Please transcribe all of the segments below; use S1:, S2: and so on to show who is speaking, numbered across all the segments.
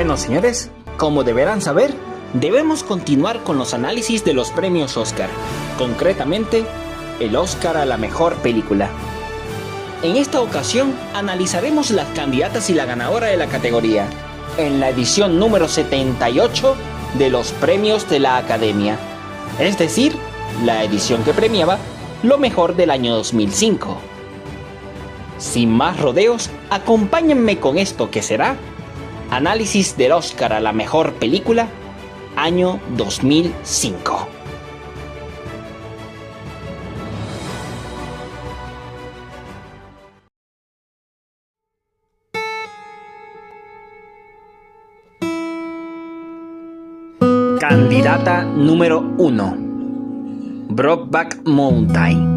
S1: Bueno, señores, como deberán saber, debemos continuar con los análisis de los premios Oscar, concretamente, el Oscar a la mejor película. En esta ocasión, analizaremos las candidatas y la ganadora de la categoría, en la edición número 78 de los premios de la Academia, es decir, la edición que premiaba lo mejor del año 2005. Sin más rodeos, acompáñenme con esto que será análisis del Oscar a la mejor película, año 2005. Candidata número 1: Brokeback Mountain.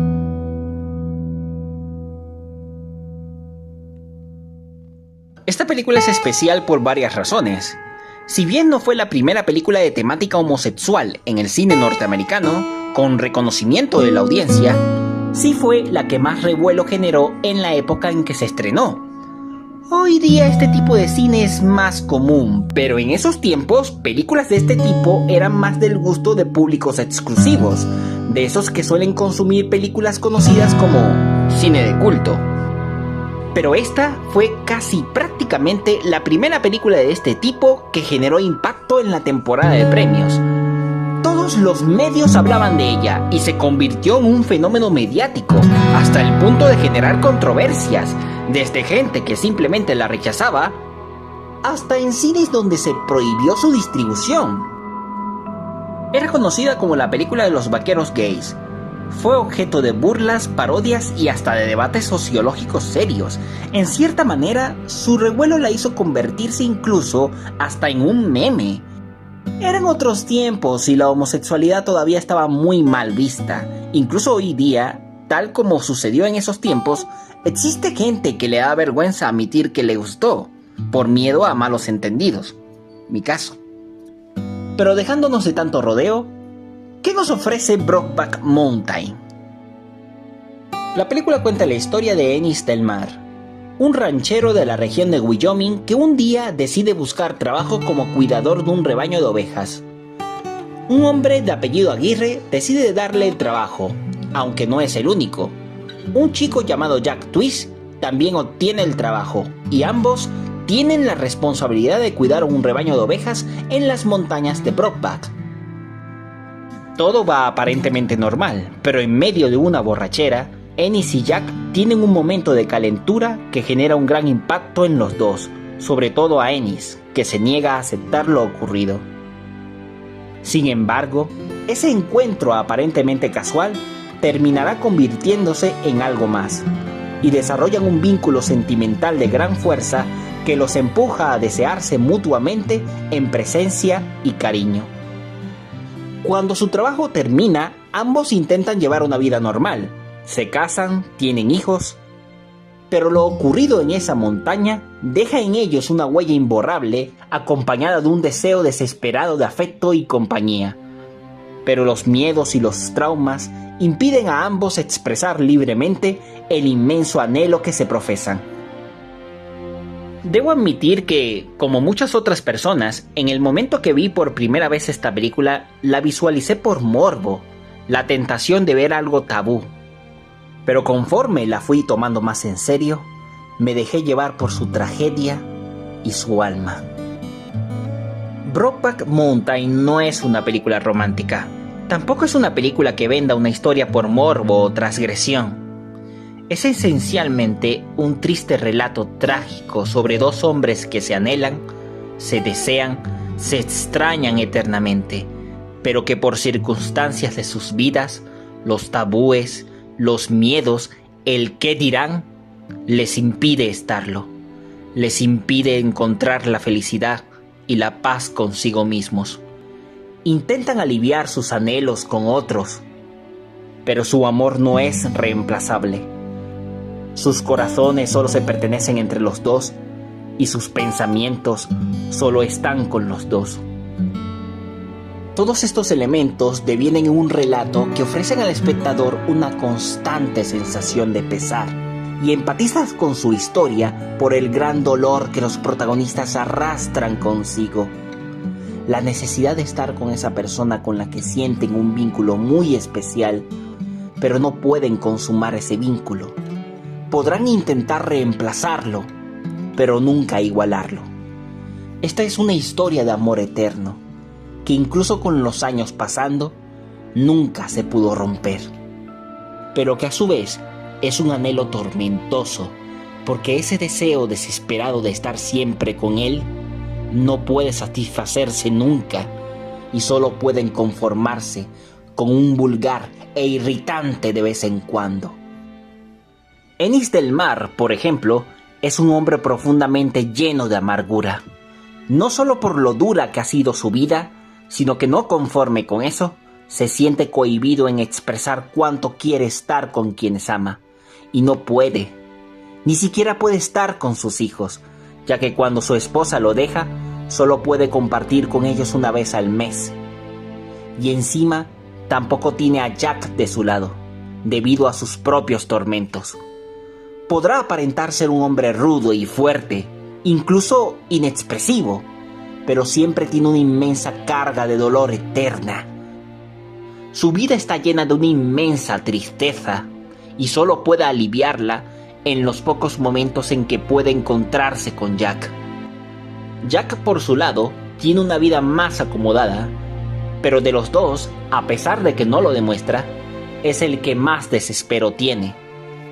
S1: Esta película es especial por varias razones. Si bien no fue la primera película de temática homosexual en el cine norteamericano, con reconocimiento de la audiencia, sí fue la que más revuelo generó en la época en que se estrenó. Hoy día este tipo de cine es más común, pero en esos tiempos, películas de este tipo eran más del gusto de públicos exclusivos, de esos que suelen consumir películas conocidas como cine de culto. Pero esta fue casi prácticamente la primera película de este tipo que generó impacto en la temporada de premios. Todos los medios hablaban de ella y se convirtió en un fenómeno mediático, hasta el punto de generar controversias, desde gente que simplemente la rechazaba, hasta en cines donde se prohibió su distribución. Era conocida como la película de los vaqueros gays. Fue objeto de burlas, parodias y hasta de debates sociológicos serios. En cierta manera, su revuelo la hizo convertirse incluso hasta en un meme. Eran otros tiempos y la homosexualidad todavía estaba muy mal vista. Incluso hoy día, tal como sucedió en esos tiempos, existe gente que le da vergüenza admitir que le gustó, por miedo a malos entendidos. Mi caso. Pero dejándonos de tanto rodeo, ¿qué nos ofrece Brokeback Mountain? La película cuenta la historia de Ennis Del Mar, un ranchero de la región de Wyoming que un día decide buscar trabajo como cuidador de un rebaño de ovejas. Un hombre de apellido Aguirre decide darle el trabajo, aunque no es el único. Un chico llamado Jack Twist también obtiene el trabajo, y ambos tienen la responsabilidad de cuidar un rebaño de ovejas en las montañas de Brokeback. Todo va aparentemente normal, pero en medio de una borrachera, Ennis y Jack tienen un momento de calentura que genera un gran impacto en los dos, sobre todo a Ennis, que se niega a aceptar lo ocurrido. Sin embargo, ese encuentro aparentemente casual terminará convirtiéndose en algo más, y desarrollan un vínculo sentimental de gran fuerza que los empuja a desearse mutuamente en presencia y cariño. Cuando su trabajo termina, ambos intentan llevar una vida normal. Se casan, tienen hijos, pero lo ocurrido en esa montaña deja en ellos una huella imborrable, acompañada de un deseo desesperado de afecto y compañía. Pero los miedos y los traumas impiden a ambos expresar libremente el inmenso anhelo que se profesan. Debo admitir que, como muchas otras personas, en el momento que vi por primera vez esta película, la visualicé por morbo, la tentación de ver algo tabú. Pero conforme la fui tomando más en serio, me dejé llevar por su tragedia y su alma. Brokeback Mountain no es una película romántica. Tampoco es una película que venda una historia por morbo o transgresión. Es esencialmente un triste relato trágico sobre dos hombres que se anhelan, se desean, se extrañan eternamente, pero que por circunstancias de sus vidas, los tabúes, los miedos, el qué dirán, les impide estarlo, les impide encontrar la felicidad y la paz consigo mismos. Intentan aliviar sus anhelos con otros, pero su amor no es reemplazable. Sus corazones solo se pertenecen entre los dos y sus pensamientos solo están con los dos. Todos estos elementos devienen en un relato que ofrecen al espectador una constante sensación de pesar, y empatizas con su historia por el gran dolor que los protagonistas arrastran consigo. La necesidad de estar con esa persona con la que sienten un vínculo muy especial, pero no pueden consumar ese vínculo. Podrán intentar reemplazarlo, pero nunca igualarlo. Esta es una historia de amor eterno, que incluso con los años pasando, nunca se pudo romper. Pero que a su vez es un anhelo tormentoso, porque ese deseo desesperado de estar siempre con él no puede satisfacerse nunca y solo pueden conformarse con un vulgar e irritante de vez en cuando. Ennis del Mar, por ejemplo, es un hombre profundamente lleno de amargura, no solo por lo dura que ha sido su vida, sino que no conforme con eso, se siente cohibido en expresar cuánto quiere estar con quienes ama, y no puede, ni siquiera puede estar con sus hijos, ya que cuando su esposa lo deja, solo puede compartir con ellos una vez al mes. Y encima, tampoco tiene a Jack de su lado, debido a sus propios tormentos. Podrá aparentar ser un hombre rudo y fuerte, incluso inexpresivo, pero siempre tiene una inmensa carga de dolor eterna. Su vida está llena de una inmensa tristeza, y solo puede aliviarla en los pocos momentos en que puede encontrarse con Jack. Jack, por su lado, tiene una vida más acomodada, pero de los dos, a pesar de que no lo demuestra, es el que más desespero tiene.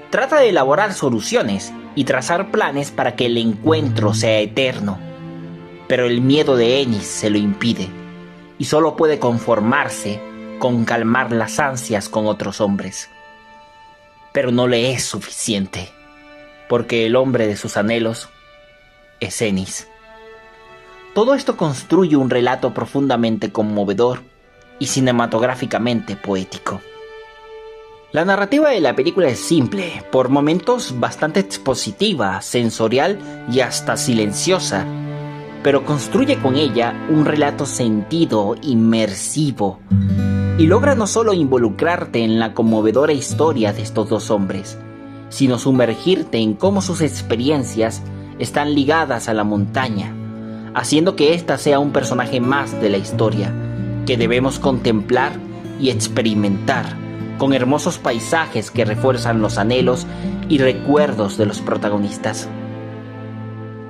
S1: Trata de elaborar soluciones y trazar planes para que el encuentro sea eterno, pero el miedo de Ennis se lo impide, y solo puede conformarse con calmar las ansias con otros hombres. Pero no le es suficiente, porque el hombre de sus anhelos es Ennis. Todo esto construye un relato profundamente conmovedor y cinematográficamente poético. La narrativa de la película es simple, por momentos bastante expositiva, sensorial y hasta silenciosa, pero construye con ella un relato sentido, inmersivo, y logra no solo involucrarte en la conmovedora historia de estos dos hombres, sino sumergirte en cómo sus experiencias están ligadas a la montaña, haciendo que ésta sea un personaje más de la historia, que debemos contemplar y experimentar, con hermosos paisajes que refuerzan los anhelos y recuerdos de los protagonistas.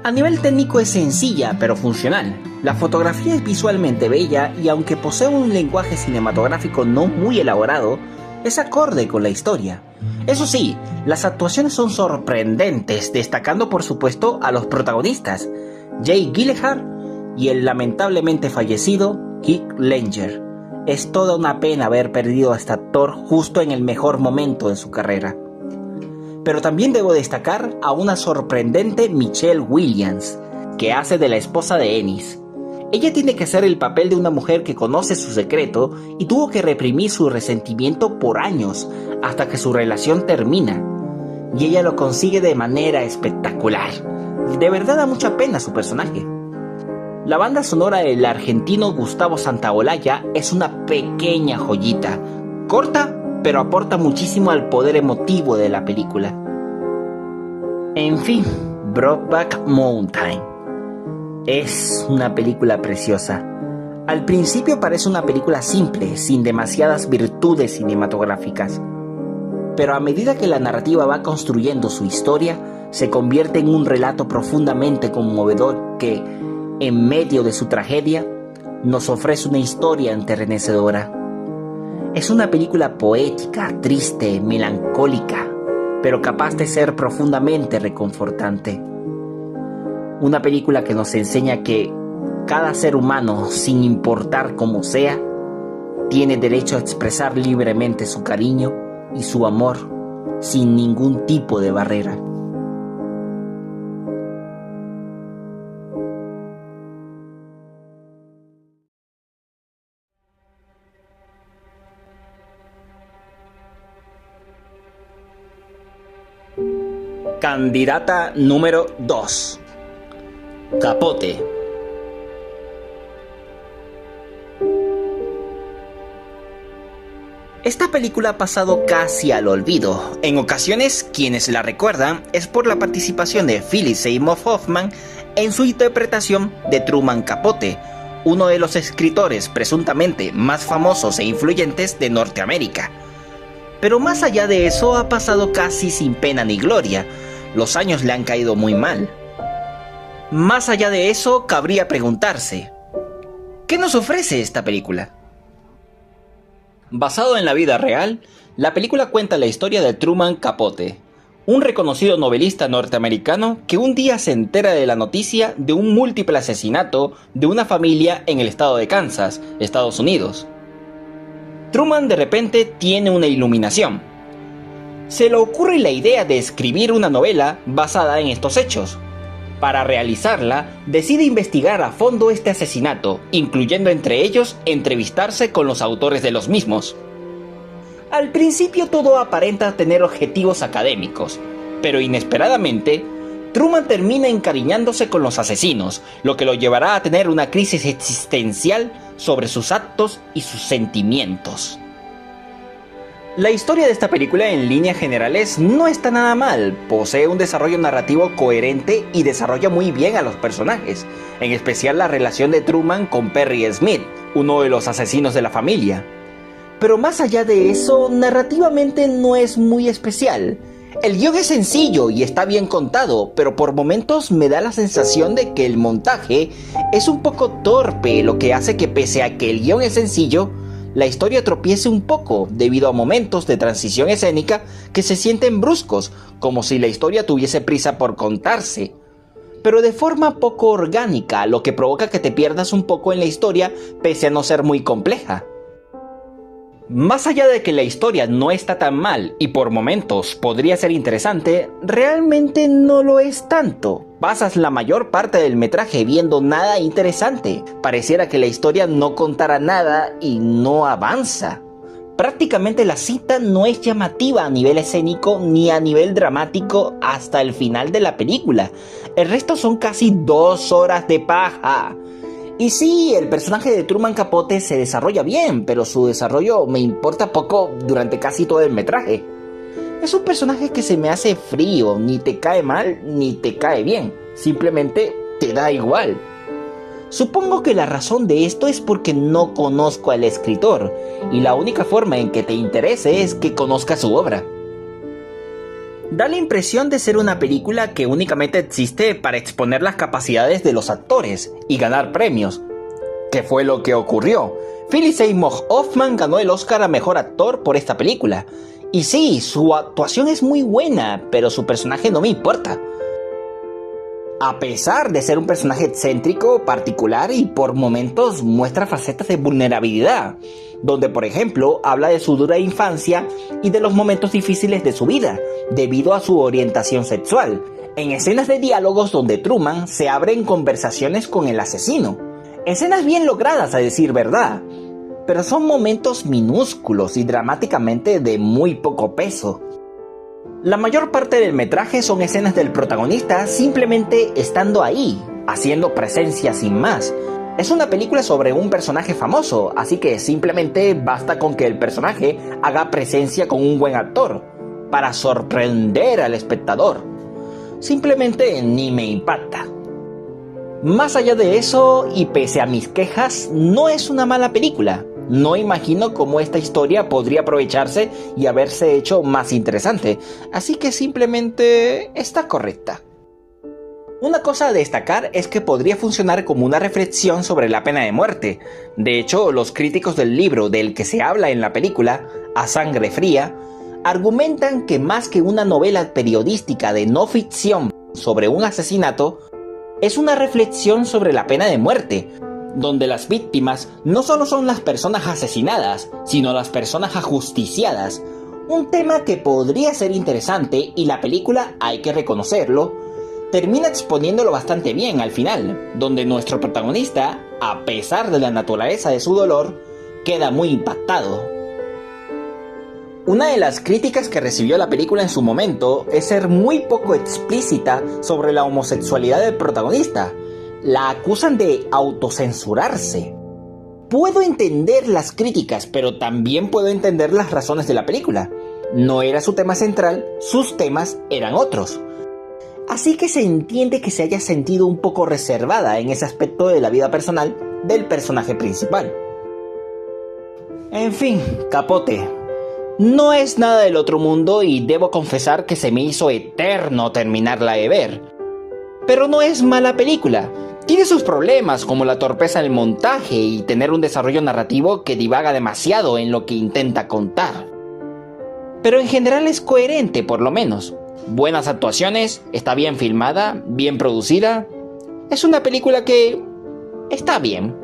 S1: A nivel técnico es sencilla pero funcional. La fotografía es visualmente bella y aunque posee un lenguaje cinematográfico no muy elaborado, es acorde con la historia. Eso sí, las actuaciones son sorprendentes, destacando por supuesto a los protagonistas, Jake Gyllenhaal y el lamentablemente fallecido Heath Ledger. Es toda una pena haber perdido a este actor justo en el mejor momento de su carrera. Pero también debo destacar a una sorprendente Michelle Williams, que hace de la esposa de Ennis. Ella tiene que hacer el papel de una mujer que conoce su secreto y tuvo que reprimir su resentimiento por años hasta que su relación termina. Y ella lo consigue de manera espectacular. De verdad da mucha pena su personaje. La banda sonora del argentino Gustavo Santaolalla es una pequeña joyita, corta pero aporta muchísimo al poder emotivo de la película. En fin, Brokeback Mountain es una película preciosa. Al principio parece una película simple, sin demasiadas virtudes cinematográficas, pero a medida que la narrativa va construyendo su historia, se convierte en un relato profundamente conmovedor que, en medio de su tragedia, nos ofrece una historia enternecedora. Es una película poética, triste, melancólica, pero capaz de ser profundamente reconfortante. Una película que nos enseña que cada ser humano, sin importar cómo sea, tiene derecho a expresar libremente su cariño y su amor sin ningún tipo de barrera. Candidata número 2. Capote. Esta película ha pasado casi al olvido. En ocasiones, quienes la recuerdan es por la participación de Philip Seymour Hoffman en su interpretación de Truman Capote, uno de los escritores presuntamente más famosos e influyentes de Norteamérica. Pero más allá de eso, ha pasado casi sin pena ni gloria. Los años le han caído muy mal. Más allá de eso, cabría preguntarse, ¿qué nos ofrece esta película? Basado en la vida real, la película cuenta la historia de Truman Capote, un reconocido novelista norteamericano que un día se entera de la noticia de un múltiple asesinato de una familia en el estado de Kansas, Estados Unidos. Truman de repente tiene una iluminación. Se le ocurre la idea de escribir una novela basada en estos hechos. Para realizarla, decide investigar a fondo este asesinato, incluyendo entre ellos entrevistarse con los autores de los mismos. Al principio todo aparenta tener objetivos académicos, pero inesperadamente, Truman termina encariñándose con los asesinos, lo que lo llevará a tener una crisis existencial sobre sus actos y sus sentimientos. La historia de esta película en líneas generales no está nada mal, posee un desarrollo narrativo coherente y desarrolla muy bien a los personajes, en especial la relación de Truman con Perry Smith, uno de los asesinos de la familia. Pero más allá de eso, narrativamente no es muy especial. El guión es sencillo y está bien contado, pero por momentos me da la sensación de que el montaje es un poco torpe, lo que hace que pese a que el guión es sencillo, la historia tropiece un poco debido a momentos de transición escénica que se sienten bruscos, como si la historia tuviese prisa por contarse, pero de forma poco orgánica, lo que provoca que te pierdas un poco en la historia pese a no ser muy compleja. Más allá de que la historia no está tan mal y por momentos podría ser interesante, realmente no lo es tanto. Pasas la mayor parte del metraje viendo nada interesante. Pareciera que la historia no contara nada y no avanza. Prácticamente la cinta no es llamativa a nivel escénico ni a nivel dramático hasta el final de la película. El resto son casi 2 horas de paja. Y sí, el personaje de Truman Capote se desarrolla bien, pero su desarrollo me importa poco durante casi todo el metraje. Es un personaje que se me hace frío, ni te cae mal ni te cae bien, simplemente te da igual. Supongo que la razón de esto es porque no conozco al escritor, y la única forma en que te interese es que conozcas su obra. Da la impresión de ser una película que únicamente existe para exponer las capacidades de los actores y ganar premios. ¿Qué fue lo que ocurrió? Philip Seymour Hoffman ganó el Oscar a Mejor Actor por esta película. Y sí, su actuación es muy buena, pero su personaje no me importa. A pesar de ser un personaje excéntrico, particular y por momentos muestra facetas de vulnerabilidad, donde por ejemplo habla de su dura infancia y de los momentos difíciles de su vida, debido a su orientación sexual, en escenas de diálogos donde Truman se abre en conversaciones con el asesino. Escenas bien logradas a decir verdad, pero son momentos minúsculos y dramáticamente de muy poco peso. La mayor parte del metraje son escenas del protagonista simplemente estando ahí, haciendo presencia sin más. Es una película sobre un personaje famoso, así que simplemente basta con que el personaje haga presencia con un buen actor, para sorprender al espectador. Simplemente ni me impacta. Más allá de eso, y pese a mis quejas, no es una mala película. No imagino cómo esta historia podría aprovecharse y haberse hecho más interesante, así que simplemente está correcta. Una cosa a destacar es que podría funcionar como una reflexión sobre la pena de muerte. De hecho, los críticos del libro del que se habla en la película, A Sangre Fría, argumentan que más que una novela periodística de no ficción sobre un asesinato, es una reflexión sobre la pena de muerte, donde las víctimas no solo son las personas asesinadas, sino las personas ajusticiadas. Un tema que podría ser interesante y la película, hay que reconocerlo, termina exponiéndolo bastante bien al final, donde nuestro protagonista, a pesar de la naturaleza de su dolor, queda muy impactado. Una de las críticas que recibió la película en su momento es ser muy poco explícita sobre la homosexualidad del protagonista. La acusan de autocensurarse. Puedo entender las críticas, pero también puedo entender las razones de la película. No era su tema central, sus temas eran otros. Así que se entiende que se haya sentido un poco reservada en ese aspecto de la vida personal del personaje principal. En fin, capote. No es nada del otro mundo y debo confesar que se me hizo eterno terminarla de ver. Pero no es mala película. Tiene sus problemas como la torpeza del montaje y tener un desarrollo narrativo que divaga demasiado en lo que intenta contar. Pero en general es coherente, por lo menos. Buenas actuaciones, está bien filmada, bien producida. Es una película que está bien.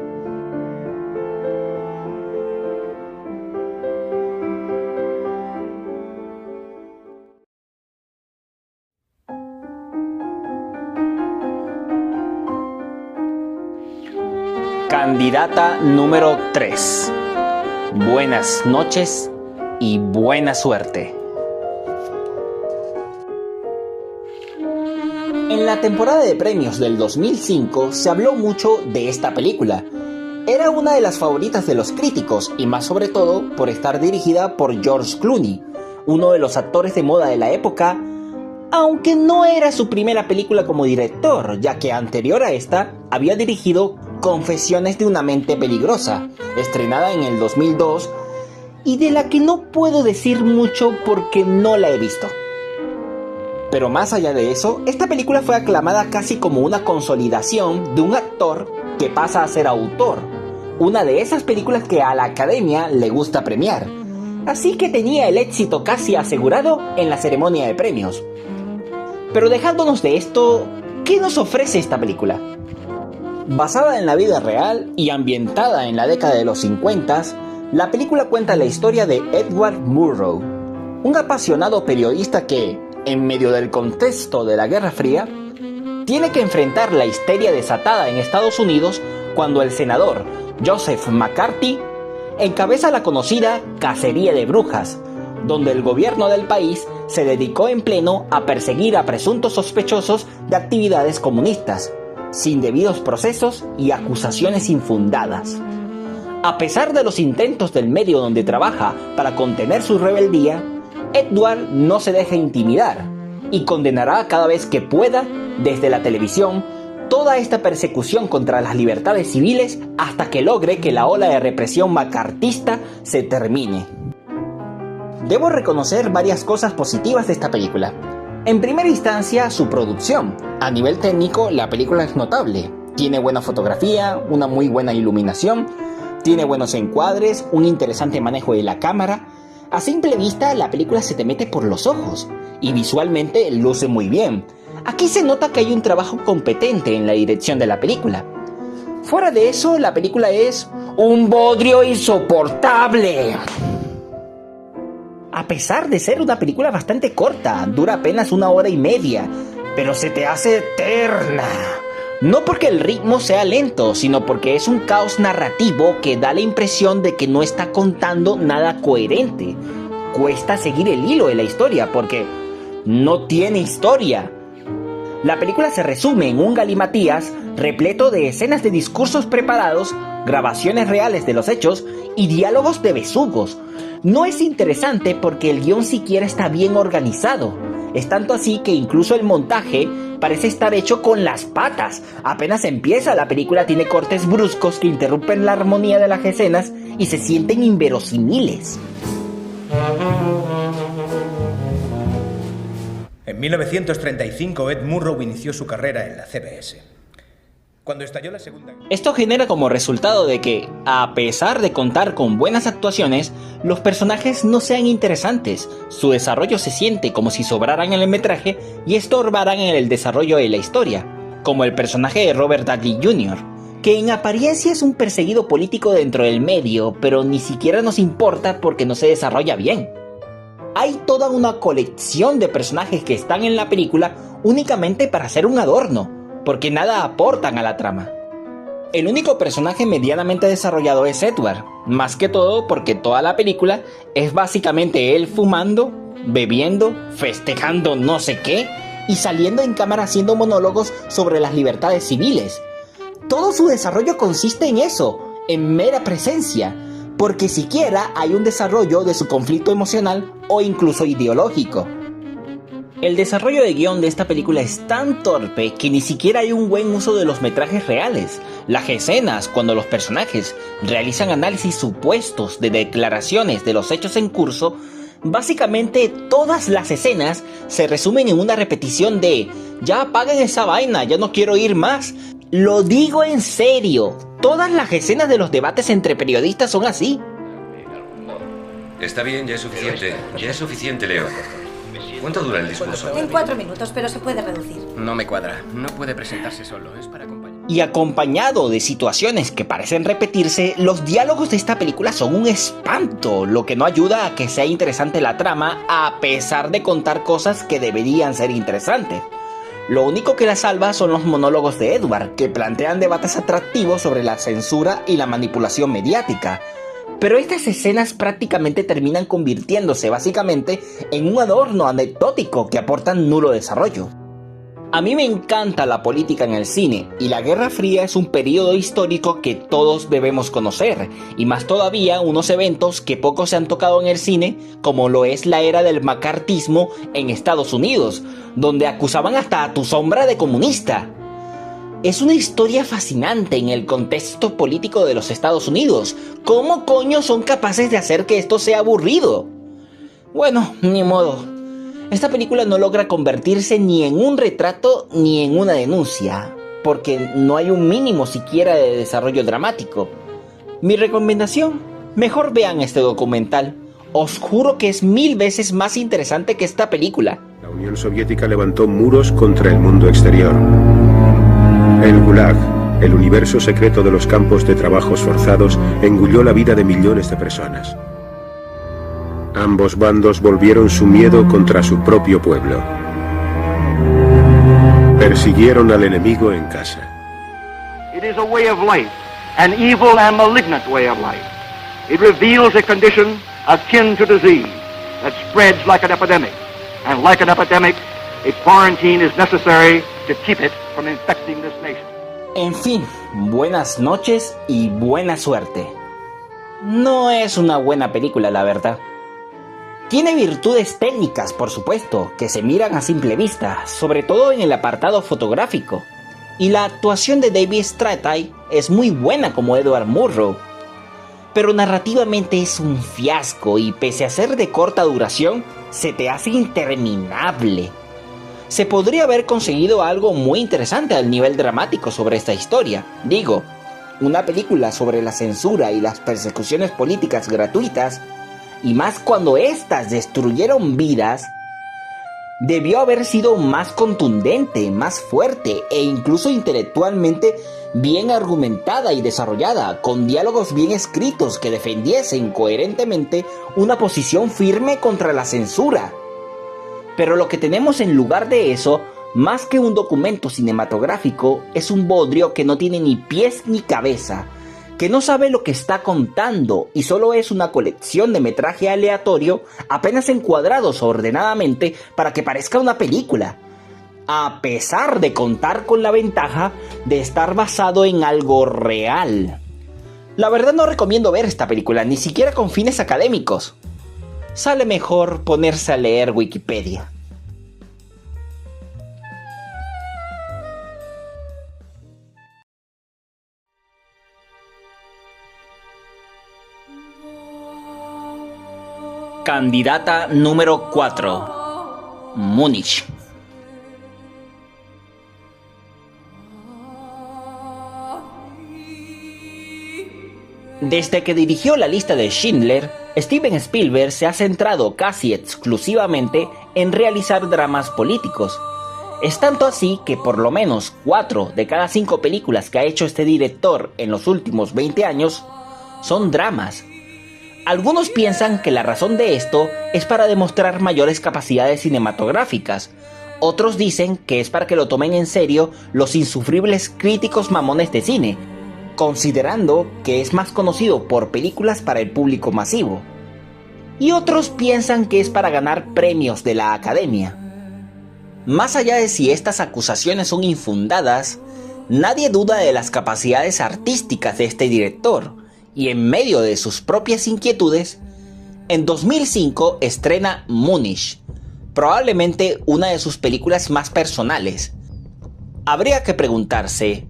S1: Candidata número 3. Buenas noches y buena suerte. En la temporada de premios del 2005 se habló mucho de esta película. Era una de las favoritas de los críticos y más sobre todo por estar dirigida por George Clooney, uno de los actores de moda de la época, aunque no era su primera película como director, ya que anterior a esta había dirigido Confesiones de una mente peligrosa, estrenada en el 2002 y de la que no puedo decir mucho porque no la he visto. Pero más allá de eso, esta película fue aclamada casi como una consolidación de un actor que pasa a ser autor, una de esas películas que a la academia le gusta premiar, así que tenía el éxito casi asegurado en la ceremonia de premios. Pero dejándonos de esto, ¿qué nos ofrece esta película? Basada en la vida real y ambientada en la década de los 50, la película cuenta la historia de Edward Murrow, un apasionado periodista que, en medio del contexto de la Guerra Fría, tiene que enfrentar la histeria desatada en Estados Unidos cuando el senador Joseph McCarthy encabeza la conocida cacería de brujas, donde el gobierno del país se dedicó en pleno a perseguir a presuntos sospechosos de actividades comunistas, sin debidos procesos y acusaciones infundadas. A pesar de los intentos del medio donde trabaja para contener su rebeldía, Edward no se deja intimidar y condenará cada vez que pueda, desde la televisión, toda esta persecución contra las libertades civiles hasta que logre que la ola de represión macartista se termine. Debo reconocer varias cosas positivas de esta película. En primera instancia, su producción. A nivel técnico, la película es notable. Tiene buena fotografía, una muy buena iluminación, tiene buenos encuadres, un interesante manejo de la cámara. A simple vista, la película se te mete por los ojos y visualmente luce muy bien. Aquí se nota que hay un trabajo competente en la dirección de la película. Fuera de eso, la película es un bodrio insoportable. A pesar de ser una película bastante corta, dura apenas 1 hora y media, pero se te hace eterna. No porque el ritmo sea lento, sino porque es un caos narrativo que da la impresión de que no está contando nada coherente. Cuesta seguir el hilo de la historia porque no tiene historia. La película se resume en un galimatías repleto de escenas de discursos preparados, grabaciones reales de los hechos y diálogos de besugos. No es interesante porque el guión siquiera está bien organizado. Es tanto así que incluso el montaje parece estar hecho con las patas. Apenas empieza, la película tiene cortes bruscos que interrumpen la armonía de las escenas y se sienten inverosímiles.
S2: En 1935, Ed Murrow inició su carrera en la CBS. Cuando estalló la Segunda Guerra...
S1: Esto genera como resultado de que, a pesar de contar con buenas actuaciones, los personajes no sean interesantes. Su desarrollo se siente como si sobraran en el metraje y estorbaran en el desarrollo de la historia, como el personaje de Robert Downey Jr., que en apariencia es un perseguido político dentro del medio, pero ni siquiera nos importa porque no se desarrolla bien. Hay toda una colección de personajes que están en la película únicamente para ser un adorno, porque nada aportan a la trama. El único personaje medianamente desarrollado es Edward, más que todo porque toda la película es básicamente él fumando, bebiendo, festejando no sé qué y saliendo en cámara haciendo monólogos sobre las libertades civiles. Todo su desarrollo consiste en eso, en mera presencia, porque siquiera hay un desarrollo de su conflicto emocional o incluso ideológico. El desarrollo de guión de esta película es tan torpe que ni siquiera hay un buen uso de los metrajes reales. Las escenas cuando los personajes realizan análisis supuestos de declaraciones de los hechos en curso, básicamente todas las escenas se resumen en una repetición de "ya apaguen esa vaina, ya no quiero ir más". Lo digo en serio, todas las escenas de los debates entre periodistas son así.
S3: Está bien, ya es suficiente, Leo. ¿Cuánto dura el discurso?
S4: En 4 minutos, pero se puede reducir.
S5: No me cuadra. No puede presentarse solo, es para acompañar.
S1: Y acompañado de situaciones que parecen repetirse, los diálogos de esta película son un espanto, lo que no ayuda a que sea interesante la trama, a pesar de contar cosas que deberían ser interesantes. Lo único que la salva son los monólogos de Edward, que plantean debates atractivos sobre la censura y la manipulación mediática. Pero estas escenas prácticamente terminan convirtiéndose básicamente en un adorno anecdótico que aportan nulo desarrollo. A mí me encanta la política en el cine, y la Guerra Fría es un periodo histórico que todos debemos conocer, y más todavía unos eventos que poco se han tocado en el cine, como lo es la era del macartismo en Estados Unidos, donde acusaban hasta a tu sombra de comunista. Es una historia fascinante en el contexto político de los Estados Unidos. ¿Cómo coño son capaces de hacer que esto sea aburrido? Bueno, ni modo. Esta película no logra convertirse ni en un retrato ni en una denuncia, porque no hay un mínimo siquiera de desarrollo dramático. Mi recomendación, mejor vean este documental. Os juro que es 1000 veces más interesante que esta película.
S6: La Unión Soviética levantó muros contra el mundo exterior. El Gulag, el universo secreto de los campos de trabajos forzados, engulló la vida de millones de personas. Ambos bandos volvieron su miedo contra su propio pueblo. Persiguieron al enemigo en casa.
S7: It is a way of life, an evil and malignant way of life. It reveals a condition akin to disease that spreads like an epidemic, and like an epidemic, a quarantine is necessary to keep it from infecting this nation.
S1: En fin, buenas noches y buena suerte. No es una buena película, la verdad. Tiene virtudes técnicas, por supuesto, que se miran a simple vista, sobre todo en el apartado fotográfico. Y la actuación de David Strathairn es muy buena como Edward Murrow. Pero narrativamente es un fiasco y pese a ser de corta duración, se te hace interminable. Se podría haber conseguido algo muy interesante al nivel dramático sobre esta historia. Digo, una película sobre la censura y las persecuciones políticas gratuitas, y más cuando éstas destruyeron vidas, debió haber sido más contundente, más fuerte e incluso intelectualmente bien argumentada y desarrollada, con diálogos bien escritos que defendiesen coherentemente una posición firme contra la censura. Pero lo que tenemos en lugar de eso, más que un documento cinematográfico, es un bodrio que no tiene ni pies ni cabeza, que no sabe lo que está contando y solo es una colección de metraje aleatorio apenas encuadrados ordenadamente para que parezca una película, a pesar de contar con la ventaja de estar basado en algo real. La verdad no recomiendo ver esta película, ni siquiera con fines académicos. Sale mejor ponerse a leer Wikipedia. Candidata número 4. Múnich. Desde que dirigió La lista de Schindler, Steven Spielberg se ha centrado casi exclusivamente en realizar dramas políticos. Es tanto así que por lo menos 4 de cada 5 películas que ha hecho este director en los últimos 20 años son dramas. Algunos piensan que la razón de esto es para demostrar mayores capacidades cinematográficas. Otros dicen que es para que lo tomen en serio los insufribles críticos mamones de cine, considerando que es más conocido por películas para el público masivo. Y otros piensan que es para ganar premios de la Academia. Más allá de si estas acusaciones son infundadas, Nadie duda de las capacidades artísticas de este director, y en medio de sus propias inquietudes, en 2005 estrena Múnich, probablemente una de sus películas más personales. Habría que preguntarse,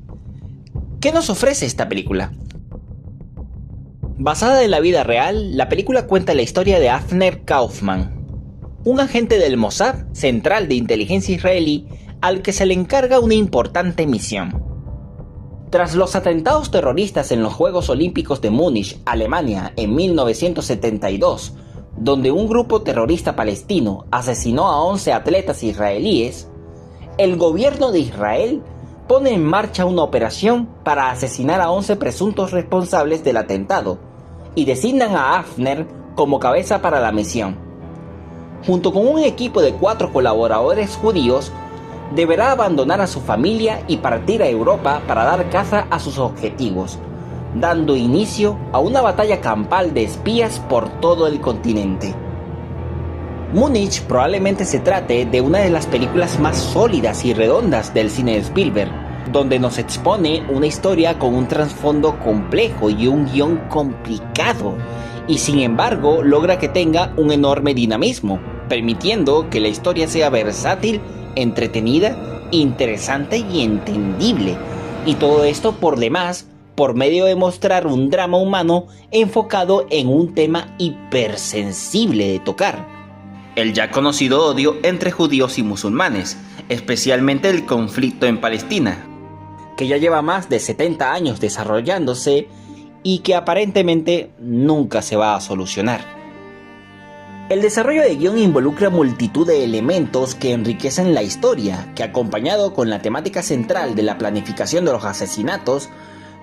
S1: ¿qué nos ofrece esta película? Basada en la vida real, la película cuenta la historia de Avner Kaufman, un agente del Mossad, central de inteligencia israelí, al que se le encarga una importante misión. Tras los atentados terroristas en los Juegos Olímpicos de Múnich, Alemania, en 1972, donde un grupo terrorista palestino asesinó a 11 atletas israelíes, el gobierno de Israel pone en marcha una operación para asesinar a 11 presuntos responsables del atentado y designan a Avner como cabeza para la misión. Junto con un equipo de 4 colaboradores judíos, deberá abandonar a su familia y partir a Europa para dar caza a sus objetivos, dando inicio a una batalla campal de espías por todo el continente. Múnich probablemente se trate de una de las películas más sólidas y redondas del cine de Spielberg, donde nos expone una historia con un trasfondo complejo y un guión complicado, y sin embargo logra que tenga un enorme dinamismo, permitiendo que la historia sea versátil, entretenida, interesante y entendible, y todo esto por demás por medio de mostrar un drama humano enfocado en un tema hipersensible de tocar: el ya conocido odio entre judíos y musulmanes, especialmente el conflicto en Palestina, que ya lleva más de 70 años desarrollándose y que aparentemente nunca se va a solucionar. El desarrollo de guión involucra multitud de elementos que enriquecen la historia, que acompañado con la temática central de la planificación de los asesinatos,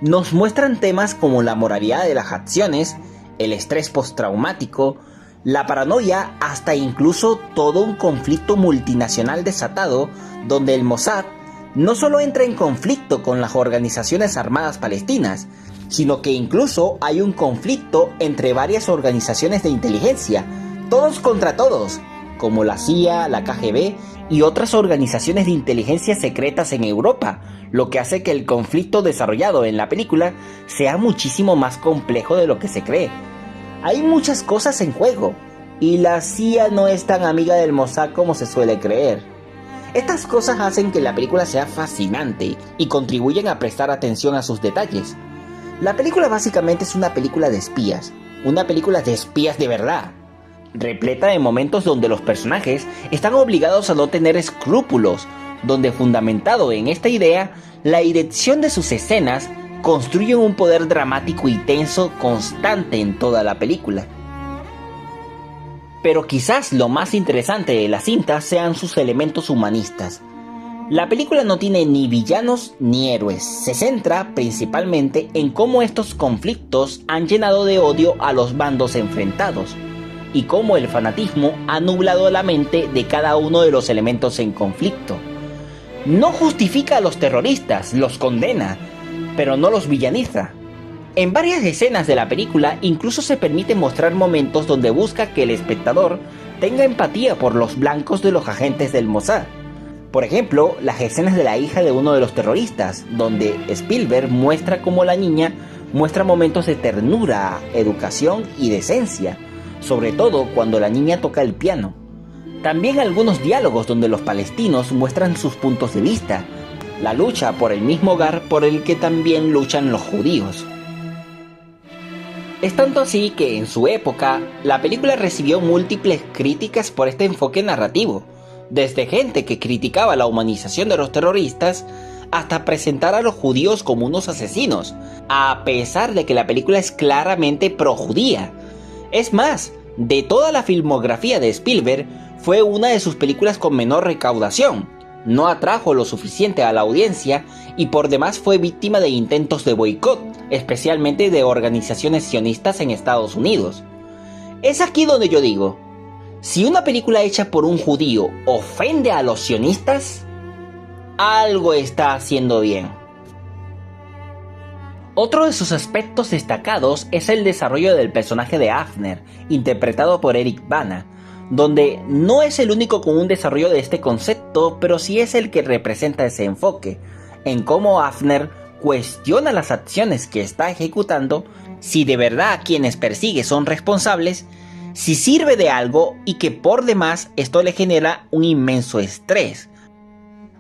S1: nos muestran temas como la moralidad de las acciones, el estrés postraumático, la paranoia, hasta incluso todo un conflicto multinacional desatado, donde el Mossad no solo entra en conflicto con las organizaciones armadas palestinas, sino que incluso hay un conflicto entre varias organizaciones de inteligencia, todos contra todos, como la CIA, la KGB y otras organizaciones de inteligencia secretas en Europa, lo que hace que el conflicto desarrollado en la película sea muchísimo más complejo de lo que se cree. Hay muchas cosas en juego, y la CIA no es tan amiga del Mossad como se suele creer. Estas cosas hacen que la película sea fascinante y contribuyen a prestar atención a sus detalles. La película básicamente es una película de espías, una película de espías de verdad, repleta de momentos donde los personajes están obligados a no tener escrúpulos, donde fundamentado en esta idea, la dirección de sus escenas construye un poder dramático y tenso constante en toda la película. Pero quizás lo más interesante de la cinta sean sus elementos humanistas. La película no tiene ni villanos ni héroes, se centra principalmente en cómo estos conflictos han llenado de odio a los bandos enfrentados, y cómo el fanatismo ha nublado la mente de cada uno de los elementos en conflicto. No justifica a los terroristas, los condena, pero no los villaniza. En varias escenas de la película incluso se permite mostrar momentos donde busca que el espectador tenga empatía por los blancos de los agentes del Mossad. Por ejemplo, las escenas de la hija de uno de los terroristas, donde Spielberg muestra cómo la niña muestra momentos de ternura, educación y decencia, sobre todo cuando la niña toca el piano. También algunos diálogos donde los palestinos muestran sus puntos de vista, la lucha por el mismo hogar por el que también luchan los judíos. Es tanto así que en su época, la película recibió múltiples críticas por este enfoque narrativo, desde gente que criticaba la humanización de los terroristas hasta presentar a los judíos como unos asesinos, a pesar de que la película es claramente pro-judía. Es más, de toda la filmografía de Spielberg, fue una de sus películas con menor recaudación, no atrajo lo suficiente a la audiencia y por demás fue víctima de intentos de boicot, especialmente de organizaciones sionistas en Estados Unidos. Es aquí donde yo digo, si una película hecha por un judío ofende a los sionistas, algo está haciendo bien. Otro de sus aspectos destacados es el desarrollo del personaje de Avner, interpretado por Eric Bana, donde no es el único con un desarrollo de este concepto, pero sí es el que representa ese enfoque, en cómo Hafner cuestiona las acciones que está ejecutando, si de verdad a quienes persigue son responsables, si sirve de algo y que por demás esto le genera un inmenso estrés,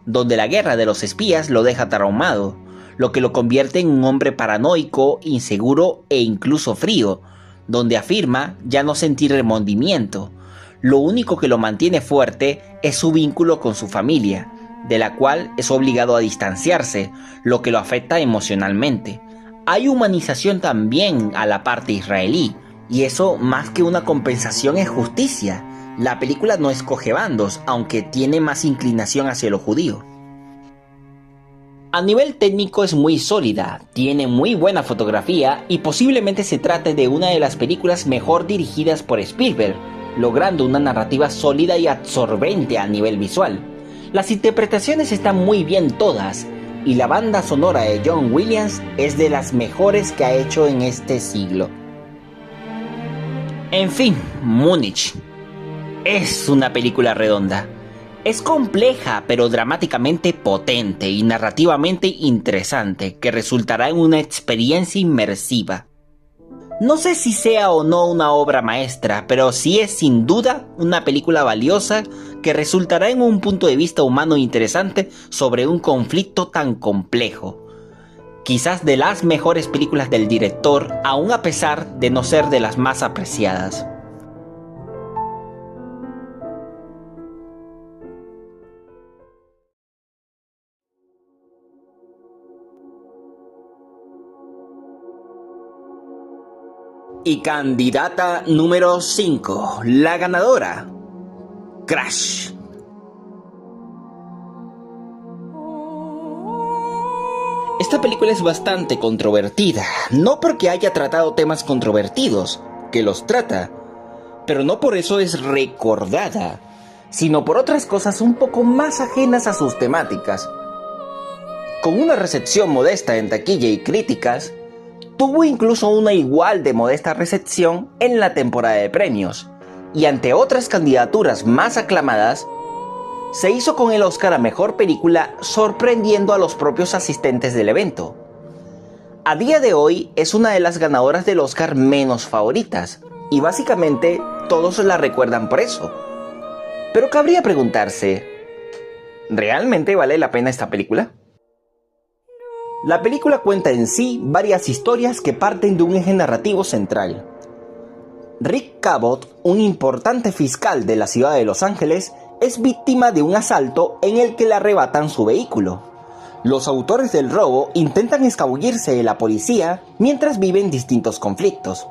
S1: donde la guerra de los espías lo deja traumado, lo que lo convierte en un hombre paranoico, inseguro e incluso frío, donde afirma ya no sentir remordimiento. Lo único que lo mantiene fuerte es su vínculo con su familia, de la cual es obligado a distanciarse, lo que lo afecta emocionalmente. Hay humanización también a la parte israelí, y eso más que una compensación es justicia. La película no escoge bandos, aunque tiene más inclinación hacia lo judío. A nivel técnico es muy sólida, tiene muy buena fotografía y posiblemente se trate de una de las películas mejor dirigidas por Spielberg, logrando una narrativa sólida y absorbente a nivel visual. Las interpretaciones están muy bien todas, y la banda sonora de John Williams es de las mejores que ha hecho en este siglo. En fin, Múnich es una película redonda. Es compleja, pero dramáticamente potente y narrativamente interesante, que resultará en una experiencia inmersiva. No sé si sea o no una obra maestra, pero sí es sin duda una película valiosa que resultará en un punto de vista humano interesante sobre un conflicto tan complejo. Quizás de las mejores películas del director, aun a pesar de no ser de las más apreciadas. Y candidata número 5, la ganadora, Crash. Esta película es bastante controvertida, no porque haya tratado temas controvertidos, que los trata, pero no por eso es recordada, sino por otras cosas un poco más ajenas a sus temáticas. Con una recepción modesta en taquilla y críticas, tuvo incluso una igual de modesta recepción en la temporada de premios, y ante otras candidaturas más aclamadas, se hizo con el Oscar a Mejor Película, sorprendiendo a los propios asistentes del evento. A día de hoy es una de las ganadoras del Oscar menos favoritas, y básicamente todos la recuerdan por eso. Pero cabría preguntarse, ¿realmente vale la pena esta película? La película cuenta en sí varias historias que parten de un eje narrativo central. Rick Cabot, un importante fiscal de la ciudad de Los Ángeles, es víctima de un asalto en el que le arrebatan su vehículo. Los autores del robo intentan escabullirse de la policía mientras viven distintos conflictos.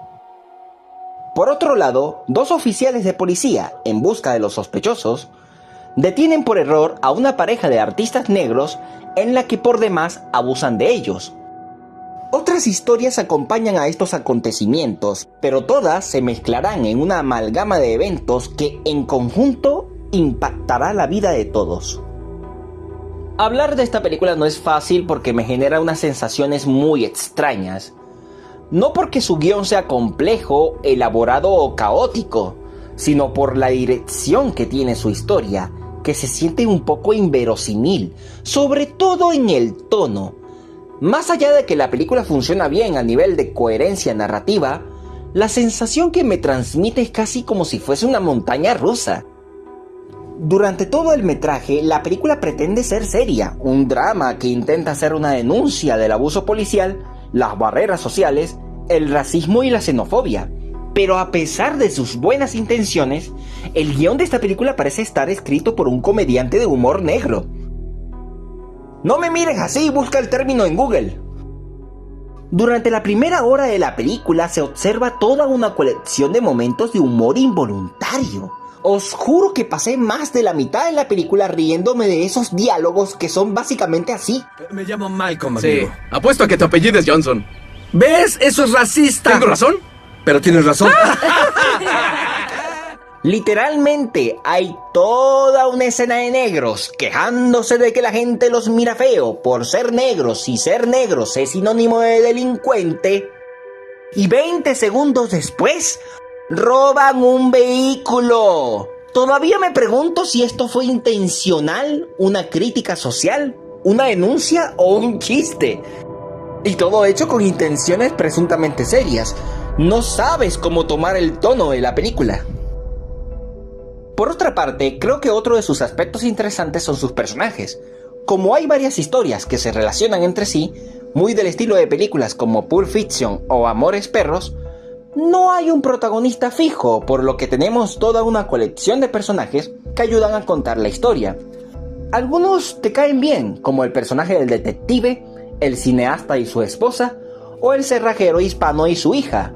S1: Por otro lado, dos oficiales de policía, en busca de los sospechosos, detienen por error a una pareja de artistas negros en la que por demás abusan de ellos. Otras historias acompañan a estos acontecimientos, pero todas se mezclarán en una amalgama de eventos que en conjunto impactará la vida de todos. Hablar de esta película no es fácil porque me genera unas sensaciones muy extrañas. No porque su guión sea complejo, elaborado o caótico, sino por la dirección que tiene su historia, que se siente un poco inverosímil, sobre todo en el tono. Más allá de que la película funciona bien a nivel de coherencia narrativa, la sensación que me transmite es casi como si fuese una montaña rusa. Durante todo el metraje, la película pretende ser seria, un drama que intenta hacer una denuncia del abuso policial, las barreras sociales, el racismo y la xenofobia. Pero a pesar de sus buenas intenciones, el guión de esta película parece estar escrito por un comediante de humor negro. No me mires así, busca el término en Google. Durante la primera hora de la película se observa toda una colección de momentos de humor involuntario. Os juro que pasé más de la mitad de la película riéndome de esos diálogos que son básicamente así.
S8: Me llamo Malcolm,
S5: Sí,
S8: amigo.
S5: apuesto a que tu apellido es Johnson.
S8: ¿Ves? Eso es racista.
S5: ¿Tengo razón?
S8: Pero tienes razón.
S1: Literalmente hay toda una escena de negros quejándose de que la gente los mira feo por ser negros y ser negros es sinónimo de delincuente. Y 20 segundos después roban un vehículo. Todavía me pregunto si esto fue intencional, una crítica social, una denuncia o un chiste. Y todo hecho con intenciones presuntamente serias. No sabes cómo tomar el tono de la película. Por otra parte, creo que otro de sus aspectos interesantes son sus personajes. Como hay varias historias que se relacionan entre sí, muy del estilo de películas como Pulp Fiction o Amores Perros, no hay un protagonista fijo, por lo que tenemos toda una colección de personajes que ayudan a contar la historia. Algunos te caen bien, como el personaje del detective, el cineasta y su esposa, o el cerrajero hispano y su hija.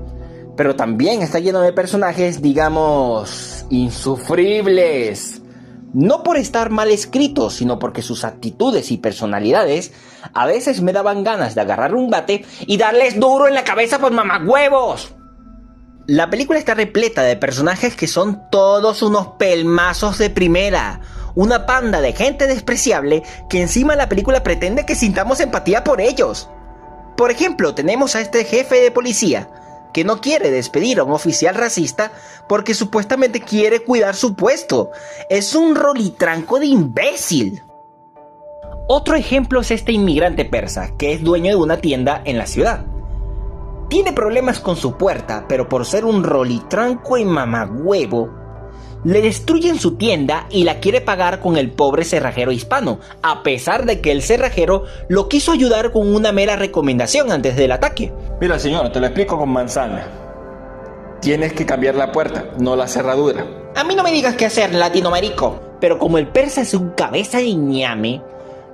S1: Pero también está lleno de personajes, digamos, insufribles. No por estar mal escritos, sino porque sus actitudes y personalidades a veces me daban ganas de agarrar un bate y darles duro en la cabeza por mamagüevos. La película está repleta de personajes que son todos unos pelmazos de primera. Una panda de gente despreciable que encima la película pretende que sintamos empatía por ellos. Por ejemplo, tenemos a este jefe de policía que no quiere despedir a un oficial racista porque supuestamente quiere cuidar su puesto. Es un rolitranco de imbécil. Otro ejemplo es este inmigrante persa que es dueño de una tienda en la ciudad. Tiene problemas con su puerta, pero por ser un rolitranco y mamagüevo, le destruyen su tienda y la quiere pagar con el pobre cerrajero hispano, a pesar de que el cerrajero lo quiso ayudar con una mera recomendación antes del ataque. Mira señor, te lo explico con manzana. Tienes que cambiar la puerta, no la cerradura. A mí no me digas qué hacer, latinoamerico. Pero como el persa es un cabeza de ñame,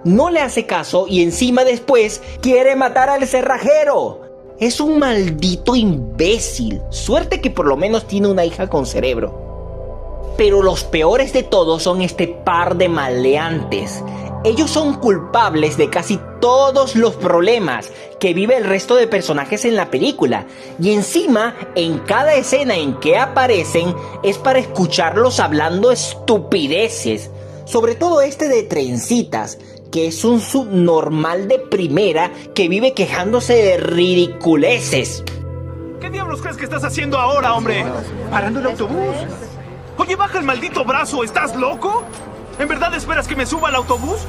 S1: no le hace caso y encima después quiere matar al cerrajero. Es un maldito imbécil. Suerte que por lo menos tiene una hija con cerebro. Pero los peores de todos son este par de maleantes. Ellos son culpables de casi todos los problemas que vive el resto de personajes en la película. Y encima, en cada escena en que aparecen, es para escucharlos hablando estupideces. Sobre todo este de Trencitas, que es un subnormal de primera que vive quejándose de ridiculeces.
S9: ¿Qué diablos crees que estás haciendo ahora, hombre? ¿Parando el autobús? Oye, baja el maldito brazo, ¿estás loco? ¿En verdad esperas que me suba al autobús?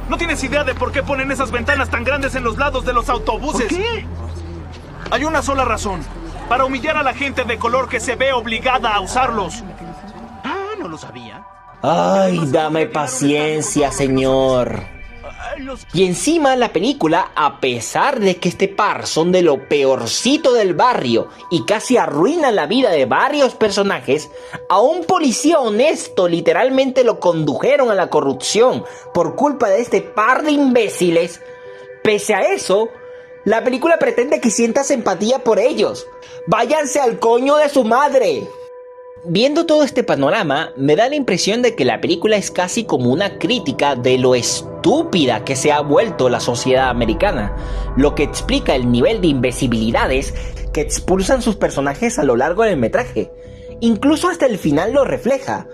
S9: ¿No tienes idea de por qué ponen esas ventanas tan grandes en los lados de los autobuses? ¿Por qué? Hay una sola razón. Para humillar a la gente de color que se ve obligada a usarlos. Ah, no lo sabía.
S1: Ay, dame paciencia, señor. Y encima la película, a pesar de que este par son de lo peorcito del barrio y casi arruinan la vida de varios personajes, a un policía honesto literalmente lo condujeron a la corrupción por culpa de este par de imbéciles. Pese a eso, la película pretende que sientas empatía por ellos. ¡Váyanse al coño de su madre! Viendo todo este panorama, me da la impresión de que la película es casi como una crítica de lo estúpida que se ha vuelto la sociedad americana, lo que explica el nivel de imbecilidades que expulsan sus personajes a lo largo del metraje. Incluso hasta el final lo refleja,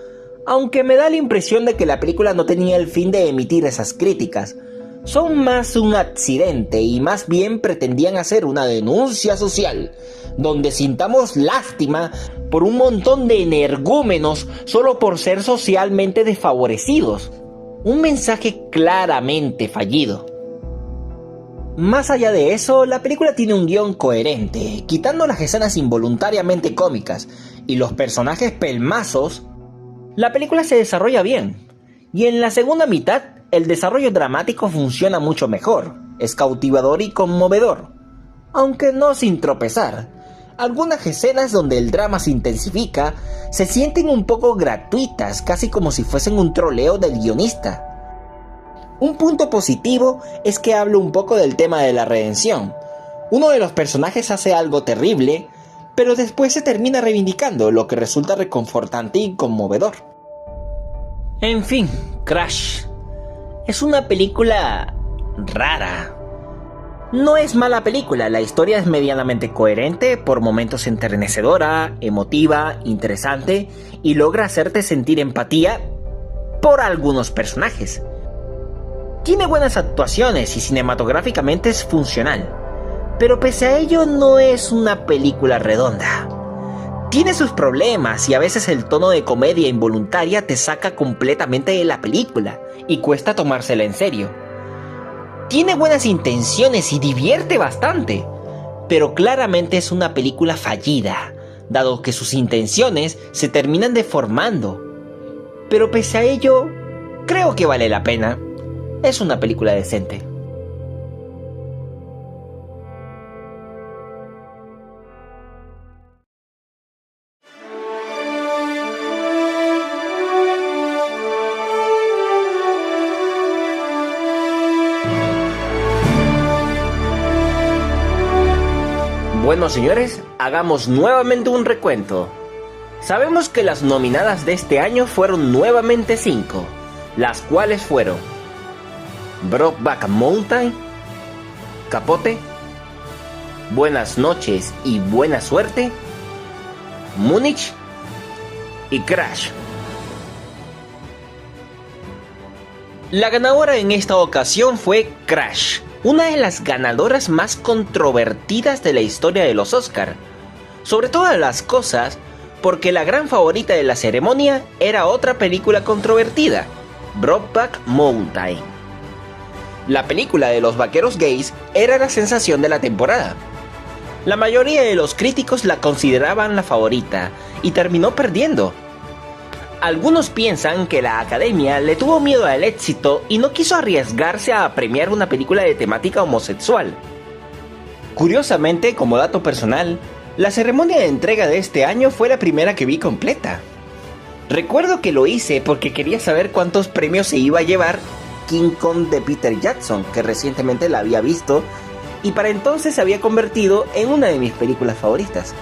S1: aunque me da la impresión de que la película no tenía el fin de emitir esas críticas. Son más un accidente y más bien pretendían hacer una denuncia social, donde sintamos lástima por un montón de energúmenos solo por ser socialmente desfavorecidos. Un mensaje claramente fallido. Más allá de eso, la película tiene un guión coherente, quitando las escenas involuntariamente cómicas y los personajes pelmazos. La película se desarrolla bien, y en la segunda mitad el desarrollo dramático funciona mucho mejor, es cautivador y conmovedor, aunque no sin tropezar. Algunas escenas donde el drama se intensifica se sienten un poco gratuitas, casi como si fuesen un troleo del guionista. Un punto positivo es que habla un poco del tema de la redención. Uno de los personajes hace algo terrible, pero después se termina reivindicando, lo que resulta reconfortante y conmovedor. En fin, Crash es una película rara. No es mala película, la historia es medianamente coherente, por momentos enternecedora, emotiva, interesante y logra hacerte sentir empatía por algunos personajes. Tiene buenas actuaciones y cinematográficamente es funcional, pero pese a ello no es una película redonda. Tiene sus problemas y a veces el tono de comedia involuntaria te saca completamente de la película y cuesta tomársela en serio. Tiene buenas intenciones y divierte bastante, pero claramente es una película fallida, dado que sus intenciones se terminan deformando. Pero pese a ello, creo que vale la pena. Es una película decente. Bueno, señores, hagamos nuevamente un recuento. Sabemos que las nominadas de este año fueron nuevamente 5, las cuales fueron Brokeback Mountain, Capote, Buenas noches y buena suerte, Múnich y Crash. La ganadora en esta ocasión fue Crash, una de las ganadoras más controvertidas de la historia de los Oscar, sobre todas las cosas porque la gran favorita de la ceremonia era otra película controvertida, Brokeback Mountain. La película de los vaqueros gays era la sensación de la temporada. La mayoría de los críticos la consideraban la favorita y terminó perdiendo. Algunos piensan que la Academia le tuvo miedo al éxito y no quiso arriesgarse a premiar una película de temática homosexual. Curiosamente, como dato personal, la ceremonia de entrega de este año fue la primera que vi completa. Recuerdo que lo hice porque quería saber cuántos premios se iba a llevar King Kong de Peter Jackson, que recientemente la había visto y para entonces se había convertido en una de mis películas favoritas.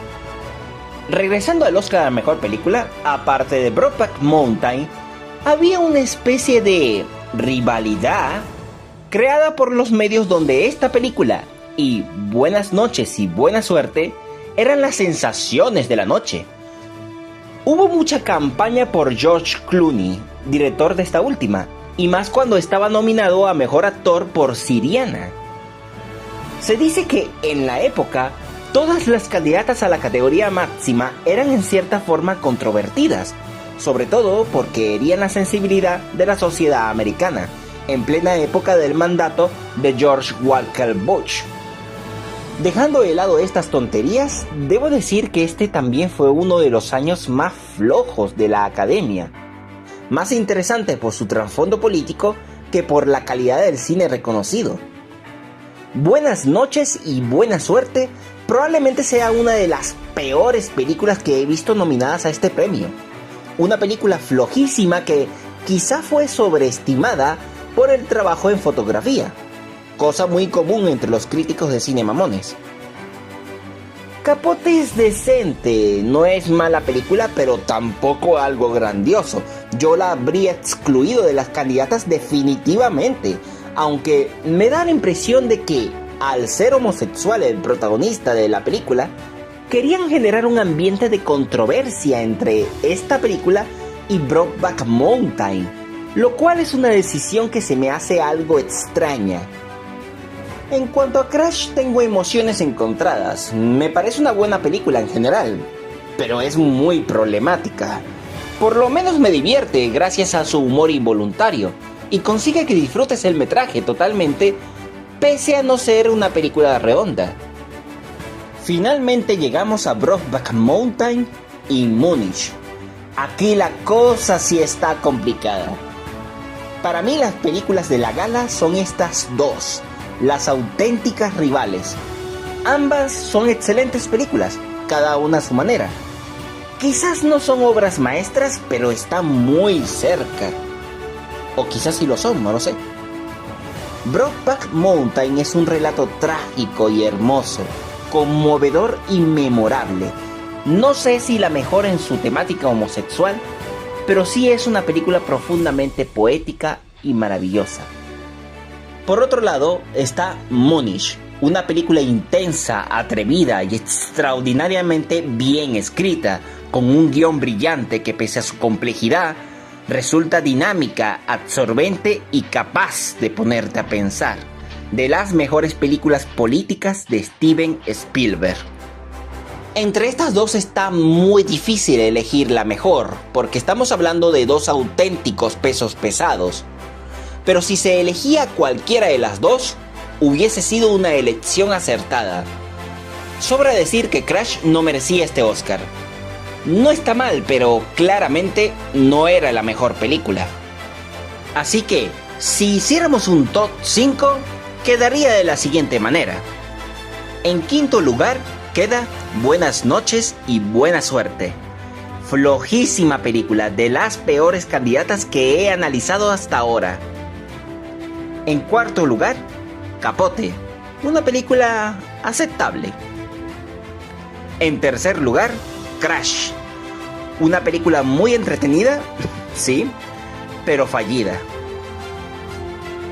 S1: Regresando al Oscar a Mejor Película, aparte de Brokeback Mountain, había una especie de rivalidad creada por los medios donde esta película y Buenas noches y buena suerte eran las sensaciones de la noche. Hubo mucha campaña por George Clooney, director de esta última, y más cuando estaba nominado a Mejor Actor por Syriana. Se dice que en la época todas las candidatas a la categoría máxima eran en cierta forma controvertidas, sobre todo porque herían la sensibilidad de la sociedad americana, en plena época del mandato de George Walker Bush. Dejando de lado estas tonterías, debo decir que este también fue uno de los años más flojos de la Academia, más interesante por su trasfondo político que por la calidad del cine reconocido. Buenas noches y buena suerte probablemente sea una de las peores películas que he visto nominadas a este premio. Una película flojísima que quizá fue sobreestimada por el trabajo en fotografía, cosa muy común entre los críticos de cine mamones. Capote es decente, no es mala película, pero tampoco algo grandioso. Yo la habría excluido de las candidatas definitivamente, aunque me da la impresión de que, al ser homosexual el protagonista de la película, querían generar un ambiente de controversia entre esta película y Brokeback Mountain, lo cual es una decisión que se me hace algo extraña. En cuanto a Crash, tengo emociones encontradas. Me parece una buena película en general, pero es muy problemática. Por lo menos me divierte gracias a su humor involuntario y consigue que disfrutes el metraje totalmente, pese a no ser una película redonda. Finalmente llegamos a Brokeback Mountain y Múnich. Aquí la cosa sí está complicada. Para mí las películas de la gala son estas dos, las auténticas rivales. Ambas son excelentes películas, cada una a su manera. Quizás no son obras maestras, pero están muy cerca. O quizás sí lo son, no lo sé. Brokeback Mountain es un relato trágico y hermoso, conmovedor y memorable. No sé si la mejor en su temática homosexual, pero sí es una película profundamente poética y maravillosa. Por otro lado está Múnich, una película intensa, atrevida y extraordinariamente bien escrita, con un guión brillante que pese a su complejidad, resulta dinámica, absorbente y capaz de ponerte a pensar. De las mejores películas políticas de Steven Spielberg. Entre estas dos está muy difícil elegir la mejor, porque estamos hablando de dos auténticos pesos pesados. pero si se elegía cualquiera de las dos, hubiese sido una elección acertada. Sobra decir que Crash no merecía este Oscar. No está mal, pero claramente no era la mejor película. Así que, si hiciéramos un top 5, quedaría de la siguiente manera. En quinto lugar queda Buenas noches y buena suerte. Flojísima película, de las peores candidatas que he analizado hasta ahora. En cuarto lugar, Capote, una película aceptable. En tercer lugar, Crash, una película muy entretenida, sí, pero fallida.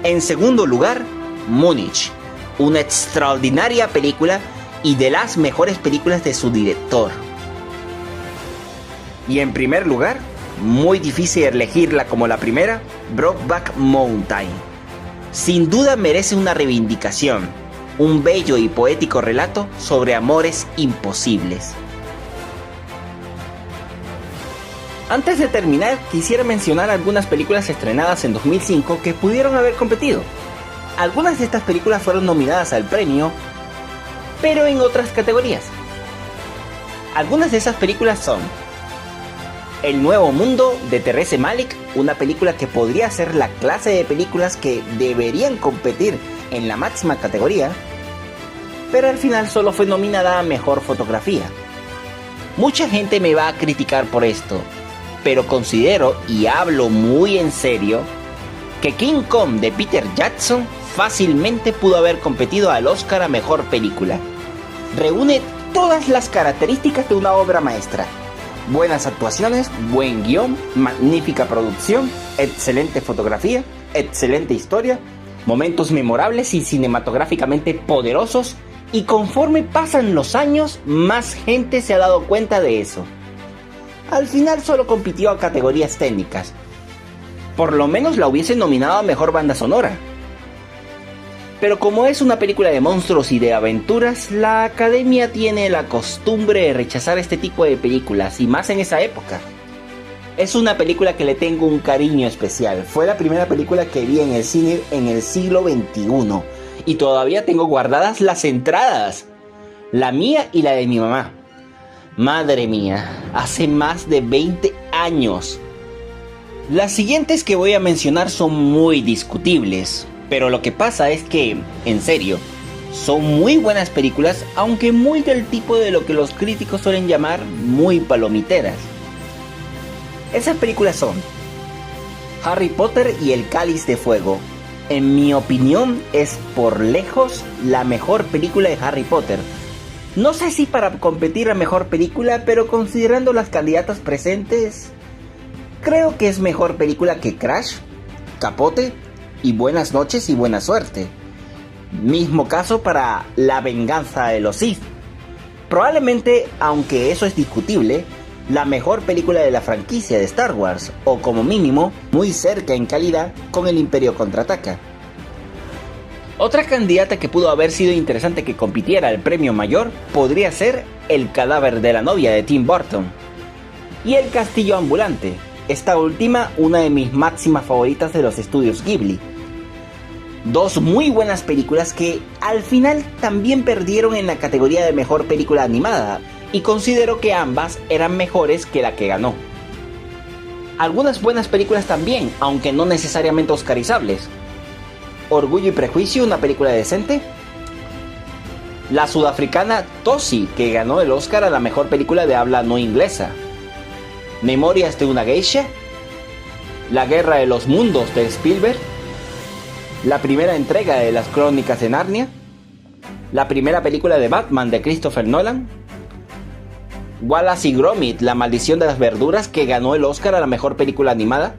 S1: En segundo lugar, Múnich, una extraordinaria película y de las mejores películas de su director. Y en primer lugar, muy difícil elegirla como la primera, Brokeback Mountain. Sin duda merece una reivindicación, un bello y poético relato sobre amores imposibles. Antes de terminar, quisiera mencionar algunas películas estrenadas en 2005 que pudieron haber competido. Algunas de estas películas fueron nominadas al premio, pero en otras categorías. Algunas de esas películas son El Nuevo Mundo de Terrence Malick, una película que podría ser la clase de películas que deberían competir en la máxima categoría, pero al final solo fue nominada a Mejor Fotografía. Mucha gente me va a criticar por esto, pero considero, y hablo muy en serio, que King Kong de Peter Jackson fácilmente pudo haber competido al Oscar a Mejor Película. Reúne todas las características de una obra maestra. Buenas actuaciones, buen guión, magnífica producción, excelente fotografía, excelente historia, momentos memorables y cinematográficamente poderosos, y conforme pasan los años, más gente se ha dado cuenta de eso. Al final solo compitió a categorías técnicas. Por lo menos la hubiese nominado a Mejor Banda Sonora. Pero como es una película de monstruos y de aventuras, la academia tiene la costumbre de rechazar este tipo de películas, y más en esa época. Es una película que le tengo un cariño especial. Fue la primera película que vi en el cine en el siglo XXI, y todavía tengo guardadas las entradas, la mía y la de mi mamá. Madre mía, hace más de 20 años. Las siguientes que voy a mencionar son muy discutibles, pero lo que pasa es que, en serio, son muy buenas películas, aunque muy del tipo de lo que los críticos suelen llamar muy palomiteras. Esas películas son Harry Potter y el Cáliz de Fuego. En mi opinión, es por lejos la mejor película de Harry Potter. No sé si para competir a mejor película, pero considerando las candidatas presentes, creo que es mejor película que Crash, Capote y Buenas noches y buena suerte. Mismo caso para La venganza de los Sith. Probablemente, aunque eso es discutible, la mejor película de la franquicia de Star Wars, o como mínimo, muy cerca en calidad con El Imperio Contraataca. Otra candidata que pudo haber sido interesante que compitiera al premio mayor podría ser El cadáver de la novia de Tim Burton y El castillo ambulante, esta última una de mis máximas favoritas de los estudios Ghibli. Dos muy buenas películas que al final también perdieron en la categoría de mejor película animada, y considero que ambas eran mejores que la que ganó. Algunas buenas películas también, aunque no necesariamente oscarizables. Orgullo y Prejuicio, una película decente. La sudafricana Tosi, que ganó el Oscar a la mejor película de habla no inglesa. Memorias de una geisha. La guerra de los mundos de Spielberg. La primera entrega de las Crónicas de Narnia. La primera película de Batman de Christopher Nolan. Wallace y Gromit, La maldición de las verduras, que ganó el Oscar a la mejor película animada.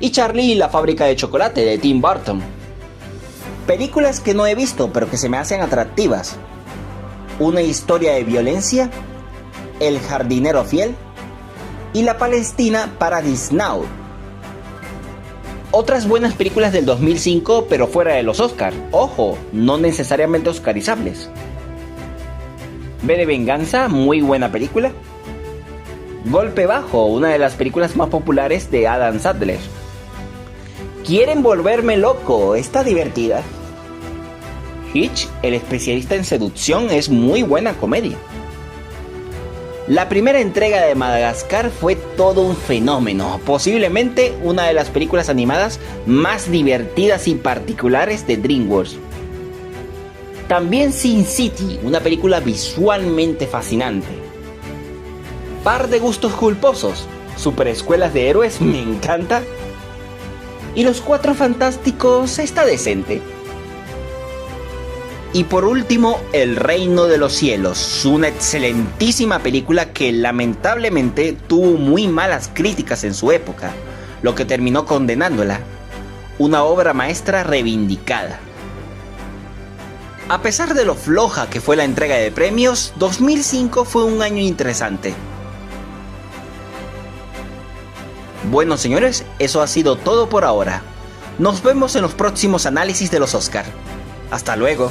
S1: Y Charlie y la fábrica de chocolate de Tim Burton. Películas que no he visto pero que se me hacen atractivas. Una historia de violencia, El jardinero fiel y La Palestina Paradise Now. Otras buenas películas del 2005 pero fuera de los Oscar, ojo, no necesariamente oscarizables. V de Venganza, muy buena película. Golpe Bajo, una de las películas más populares de Adam Sandler. Quieren volverme loco, está divertida. Hitch, el especialista en seducción, es muy buena comedia. La primera entrega de Madagascar fue todo un fenómeno, posiblemente una de las películas animadas más divertidas y particulares de DreamWorks. También Sin City, una película visualmente fascinante. Par de gustos culposos, Superescuelas de Héroes me encanta. Y Los Cuatro Fantásticos está decente. Y por último, El Reino de los Cielos, una excelentísima película que lamentablemente tuvo muy malas críticas en su época, lo que terminó condenándola. Una obra maestra reivindicada. A pesar de lo floja que fue la entrega de premios, 2005 fue un año interesante. Bueno, señores, eso ha sido todo por ahora. Nos vemos en los próximos análisis de los Oscar. Hasta luego.